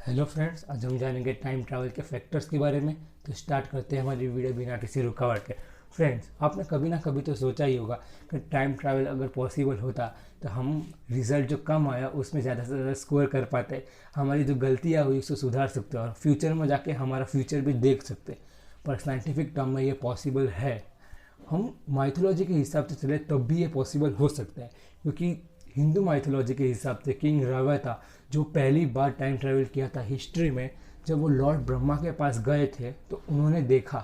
Hello friends, आज हम जानेंगे टाइम ट्रैवल के फैक्टर्स के बारे में। तो स्टार्ट करते हैं हमारी वीडियो बिना किसी रुकावट के। फ्रेंड्स, आपने कभी ना कभी तो सोचा ही होगा कि टाइम ट्रैवल अगर पॉसिबल होता तो हम रिजल्ट जो कम आया उसमें ज़्यादा से ज़्यादा स्कोर कर पाते, हमारी जो गलतियाँ हुई उसको सुधार सकते और फ्यूचर में जाके हमारा फ्यूचर भी देख सकते। पर साइंटिफिक टर्म में ये पॉसिबल है। हम माइथोलॉजी के हिसाब से चले तब भी ये पॉसिबल हो सकता है, क्योंकि हिंदू माइथोलॉजी के हिसाब से किंग रवा था जो पहली बार टाइम ट्रैवल किया था हिस्ट्री में। जब वो लॉर्ड ब्रह्मा के पास गए थे तो उन्होंने देखा,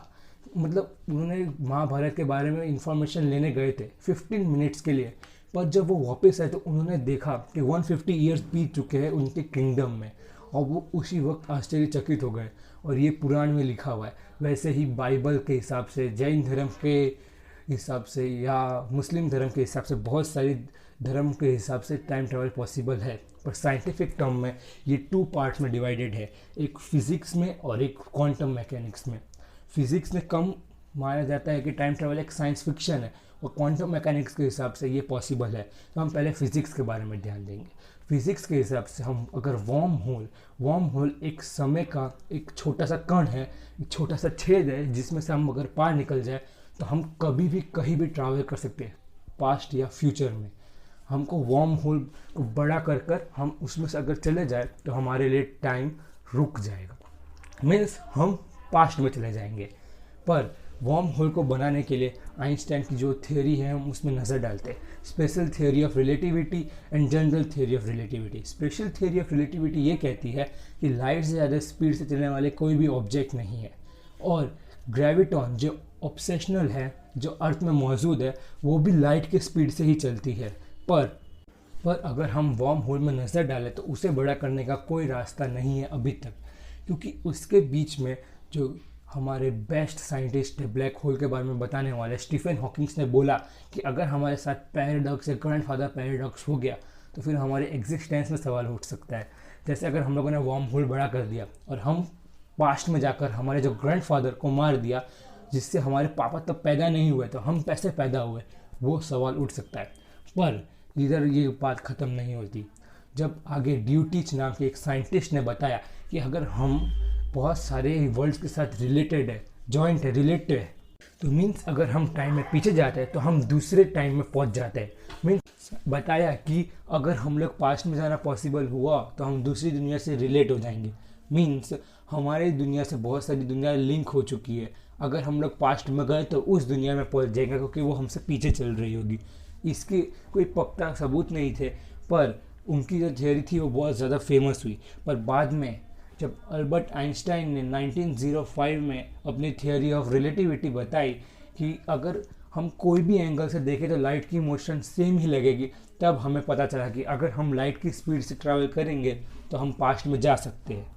मतलब उन्होंने महाभारत के बारे में इंफॉर्मेशन लेने गए थे 15 मिनट्स के लिए। पर जब वो वापस आए तो उन्होंने देखा कि 150 ईयर्स बीत चुके हैं उनके किंगडम में, और वो उसी वक्त आश्चर्यचकित हो गए। और ये पुराण में लिखा हुआ है। वैसे ही बाइबल के हिसाब से, जैन धर्म के हिसाब से या मुस्लिम धर्म के हिसाब से, बहुत सारी धर्म के हिसाब से टाइम ट्रैवल पॉसिबल है। पर साइंटिफिक टर्म में ये 2 पार्ट्स में डिवाइडेड है, एक फिजिक्स में और एक क्वांटम मैकेनिक्स में। फिजिक्स में कम माना जाता है कि टाइम ट्रैवल एक साइंस फिक्शन है, और क्वांटम मैकेनिक्स के हिसाब से ये पॉसिबल है। तो हम पहले फिजिक्स के बारे में ध्यान देंगे। फिजिक्स के हिसाब से हम अगर वार्म होल एक समय का एक छोटा सा कण है, एक छोटा सा छेद है जिसमें से हम अगर पार निकल जाए तो हम कभी भी कहीं भी ट्रैवल कर सकते हैं, पास्ट या फ्यूचर में। हमको वार्म होल को बड़ा कर कर हम उसमें से अगर चले जाए तो हमारे लिए टाइम रुक जाएगा, मीन्स हम पास्ट में चले जाएंगे। पर वार्म होल को बनाने के लिए आइंस्टाइन की जो थ्योरी है हम उसमें नज़र डालते हैं, special theory of relativity and general theory of relativity. Special theory of relativity ये कहती है कि लाइट से ज़्यादा स्पीड से चलने वाले कोई भी ऑब्जेक्ट नहीं है, और ग्रेविटॉन जो ऑब्सेशनल है, जो अर्थ में मौजूद है, वो भी लाइट के स्पीड से ही चलती है। पर अगर हम वार्म होल में नज़र डालें तो उसे बड़ा करने का कोई रास्ता नहीं है अभी तक, क्योंकि उसके बीच में जो हमारे बेस्ट साइंटिस्ट है ब्लैक होल के बारे में बताने वाले स्टीफन हॉकिंग्स ने बोला कि अगर हमारे साथ पैराडॉक्स या ग्रैंडफादर पैराडॉक्स हो गया तो फिर हमारे एग्जिस्टेंस में सवाल उठ सकता है। जैसे अगर हम लोगों ने वार्म होल बड़ा कर दिया और हम पास्ट में जाकर हमारे जो ग्रैंडफादर को मार दिया, जिससे हमारे पापा तब पैदा नहीं हुए, तो हम कैसे पैदा हुए, वो सवाल उठ सकता है। पर इधर ये बात ख़त्म नहीं होती। जब आगे ड्यूटीच नाम के एक साइंटिस्ट ने बताया कि अगर हम बहुत सारे वर्ल्ड्स के साथ रिलेटेड है, जॉइंट है, रिलेटेड है, तो मीन्स अगर हम टाइम में पीछे जाते हैं तो हम दूसरे टाइम में पहुंच जाते हैं। मीन्स बताया कि अगर हम लोग पास्ट में जाना पॉसिबल हुआ तो हम दूसरी दुनिया से रिलेट हो जाएंगे। मीन्स हमारी दुनिया से बहुत सारी दुनिया लिंक हो चुकी है, अगर हम लोग पास्ट में गए तो उस दुनिया में पहुंच जाएंगे, क्योंकि वो हमसे पीछे चल रही होगी। इसके कोई पक्का सबूत नहीं थे, पर उनकी जो थियोरी थी वो बहुत ज़्यादा फेमस हुई। पर बाद में जब अल्बर्ट आइंस्टाइन ने 1905 में अपनी थियोरी ऑफ रिलेटिविटी बताई कि अगर हम कोई भी एंगल से देखें तो लाइट की मोशन सेम ही लगेगी, तब हमें पता चला कि अगर हम लाइट की स्पीड से ट्रैवल करेंगे तो हम पास्ट में जा सकते हैं।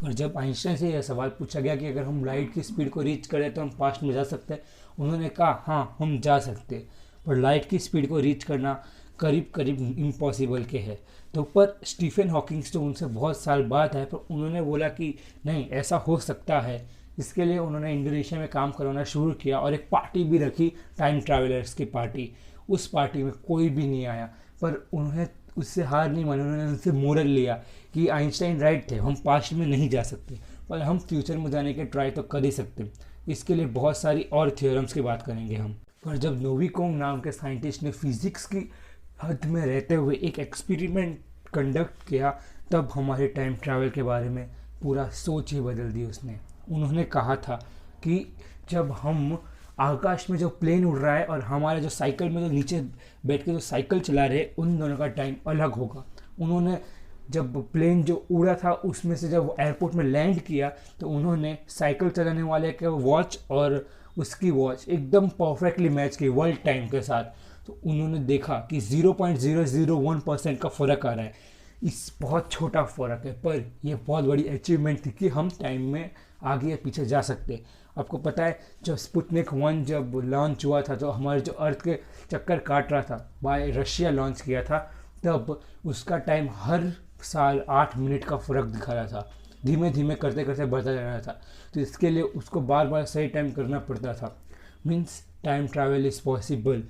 और जब आइंस्टाइन से यह सवाल पूछा गया कि अगर हम लाइट की स्पीड को रीच करें तो हम पास्ट में जा सकते हैं, उन्होंने कहा हाँ हम जा सकते हैं, पर लाइट की स्पीड को रीच करना करीब करीब इम्पॉसिबल के है। तो पर स्टीफन हॉकिंग्स जो उनसे बहुत साल बाद है, पर उन्होंने बोला कि नहीं ऐसा हो सकता है। इसके लिए उन्होंने इंडोनेशिया में काम करवाना शुरू किया और एक पार्टी भी रखी, टाइम ट्रैवलर्स की पार्टी। उस पार्टी में कोई भी नहीं आया, पर उन्हें उससे हार नहीं मानी। उन्होंने उनसे मोरल लिया कि आइंस्टाइन राइट थे, हम पास्ट में नहीं जा सकते, पर हम फ्यूचर में जाने के ट्राई तो कर ही सकते। इसके लिए बहुत सारी और थ्योरम्स की बात करेंगे हम। पर जब नोविकोंग नाम के साइंटिस्ट ने फिजिक्स की हद में रहते हुए एक एक्सपेरिमेंट कंडक्ट किया, तब हमारे टाइम ट्रैवल के बारे में पूरा सोच ही बदल दी उसने। उन्होंने कहा था कि जब हम आकाश में जो प्लेन उड़ रहा है और हमारे जो साइकिल में जो नीचे बैठ के जो साइकिल चला रहे, उन दोनों का टाइम अलग होगा। उन्होंने जब प्लेन जो उड़ा था उसमें से जब एयरपोर्ट में लैंड किया तो उन्होंने साइकिल चलाने वाले के वॉच और उसकी वॉच एकदम परफेक्टली मैच की वर्ल्ड टाइम के साथ। तो उन्होंने देखा कि 0.001% का फ़र्क आ रहा है। इस बहुत छोटा फ़र्क है, पर यह बहुत बड़ी अचीवमेंट थी कि हम टाइम में आगे या पीछे जा सकते। आपको पता है जब स्पुतनिक 1 जब लॉन्च हुआ था, जो हमारे जो अर्थ के चक्कर काट रहा था, बाय रशिया लॉन्च किया था, तब उसका टाइम हर साल 8 मिनट का फ़र्क दिखा रहा था, धीमे धीमे करते करते बढ़ता जा रहा था। तो इसके लिए उसको बार बार सही टाइम करना पड़ता था। Means time travel is possible.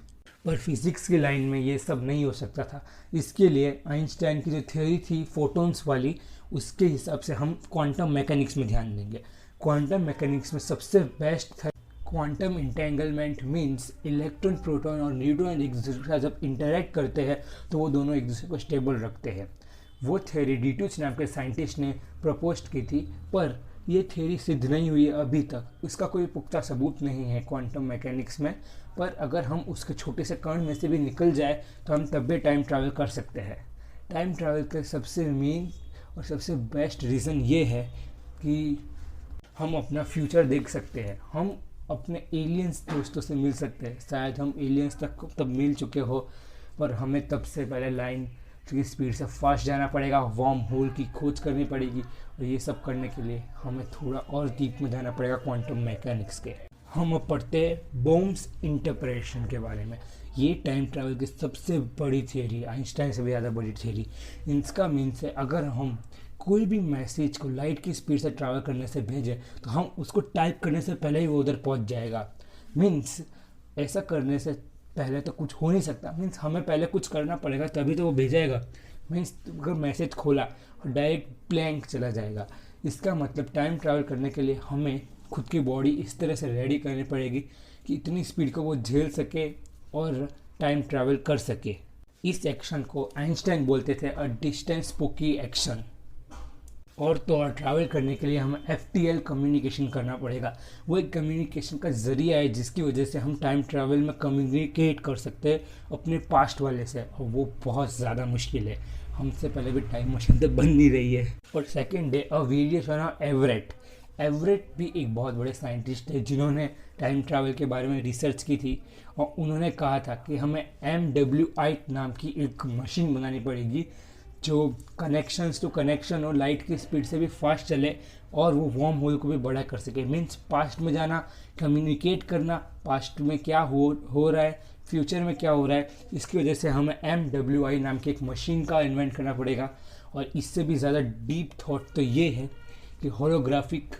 पर फिज़िक्स की लाइन में ये सब नहीं हो सकता था। इसके लिए आइंस्टाइन की जो थ्योरी थी फोटॉन्स वाली, उसके हिसाब से हम क्वांटम मैकेनिक्स में ध्यान देंगे। क्वांटम मैकेनिक्स में सबसे बेस्ट था quantum entanglement, means electron, proton और न्यूट्रॉन एक दूसरे के साथ जब इंटरेक्ट करते हैं तो वो दोनों एक दूसरे को स्टेबल रखते हैं। वो थ्योरी डीटूच नाम के साइंटिस्ट ने प्रपोज की थी, पर ये थ्योरी सिद्ध नहीं हुई है अभी तक। उसका कोई पुख्ता सबूत नहीं है क्वांटम मैकेनिक्स में, पर अगर हम उसके छोटे से कण में से भी निकल जाए तो हम तब भी टाइम ट्रैवल कर सकते हैं। टाइम ट्रैवल का सबसे मेन और सबसे बेस्ट रीज़न ये है कि हम अपना फ्यूचर देख सकते हैं, हम अपने एलियंस दोस्तों से मिल सकते हैं। शायद हम एलियंस तक तब मिल चुके हो, पर हमें तब से पहले लाइन की स्पीड से फास्ट जाना पड़ेगा, वार्म होल की खोज करनी पड़ेगी, और ये सब करने के लिए हमें थोड़ा और डीप में जाना पड़ेगा क्वांटम मैकेनिक्स के। हम अब पढ़ते हैं बोह्म्स इंटरप्रेशन के बारे में। ये टाइम ट्रैवल की सबसे बड़ी थियरी है, आइंस्टाइन से भी ज़्यादा बड़ी थियरी। इसका मीन्स है अगर हम कोई भी मैसेज को लाइट की स्पीड से ट्रैवल करने से भेजें तो हम उसको टाइप करने से पहले ही वो उधर पहुंच जाएगा। मीन्स ऐसा करने से पहले तो कुछ हो नहीं सकता, मीन्स हमें पहले कुछ करना पड़ेगा तभी तो वो भेजेगा। मीन्स अगर मैसेज खोला और डायरेक्ट ब्लैंक चला जाएगा। इसका मतलब टाइम ट्रैवल करने के लिए हमें खुद की बॉडी इस तरह से रेडी करनी पड़ेगी कि इतनी स्पीड को वो झेल सके और टाइम ट्रैवल कर सके। इस एक्शन को आइंस्टाइन बोलते थे अ डिस्टेंस स्पूकी एक्शन। और तो और ट्रैवल करने के लिए हमें FTL कम्युनिकेशन करना पड़ेगा। वो एक कम्युनिकेशन का ज़रिया है जिसकी वजह से हम टाइम ट्रैवल में कम्युनिकेट कर सकते हैं अपने पास्ट वाले से, और वो बहुत ज़्यादा मुश्किल है। हमसे पहले भी टाइम मशीन तो बन नहीं रही है। और सेकेंड है a variation of Everett. Everett भी एक बहुत बड़े साइंटिस्ट है जिन्होंने टाइम ट्रैवल के बारे में रिसर्च की थी, और उन्होंने कहा था कि हमें MWI नाम की एक मशीन बनानी पड़ेगी जो कनेक्शंस टू कनेक्शन और लाइट की स्पीड से भी फास्ट चले और वो वार्म होल को भी बड़ा कर सके। मीन्स पास्ट में जाना, कम्युनिकेट करना, पास्ट में क्या हो रहा है, फ्यूचर में क्या हो रहा है। इसकी वजह से हमें MWI नाम की एक मशीन का इन्वेंट करना पड़ेगा। और इससे भी ज़्यादा डीप थॉट तो ये है कि holographic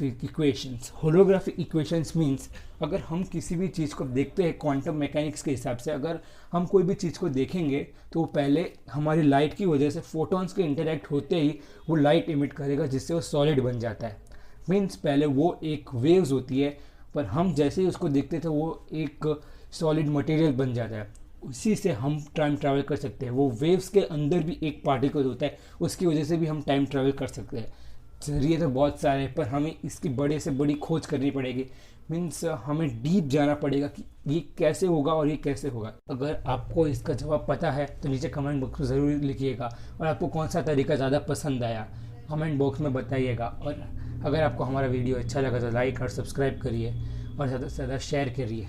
equations. Holographic equations means अगर हम किसी भी चीज़ को देखते हैं क्वांटम मैकेनिक्स के हिसाब से, अगर हम कोई भी चीज़ को देखेंगे तो वो पहले हमारी लाइट की वजह से फोटॉन्स के इंटरेक्ट होते ही वो लाइट इमिट करेगा जिससे वो सॉलिड बन जाता है। मीन्स पहले वो एक वेव्स होती है, पर हम जैसे ही उसको देखते थे वो एक सॉलिड मटेरियल बन जाता है। उसी से हम टाइम ट्रैवल कर सकते हैं। वो वेव्स के अंदर भी एक पार्टिकल होता है, उसकी वजह से भी हम टाइम ट्रैवल कर सकते हैं। जरिए तो बहुत सारे हैं, पर हमें इसकी बड़े से बड़ी खोज करनी पड़ेगी। मीन्स हमें डीप जाना पड़ेगा कि ये कैसे होगा और ये कैसे होगा। अगर आपको इसका जवाब पता है तो नीचे कमेंट बॉक्स में ज़रूर लिखिएगा, और आपको कौन सा तरीका ज़्यादा पसंद आया कमेंट बॉक्स में बताइएगा। और अगर आपको हमारा वीडियो अच्छा लगा तो लाइक और सब्सक्राइब करिए और ज़्यादा से ज़्यादा शेयर करिए।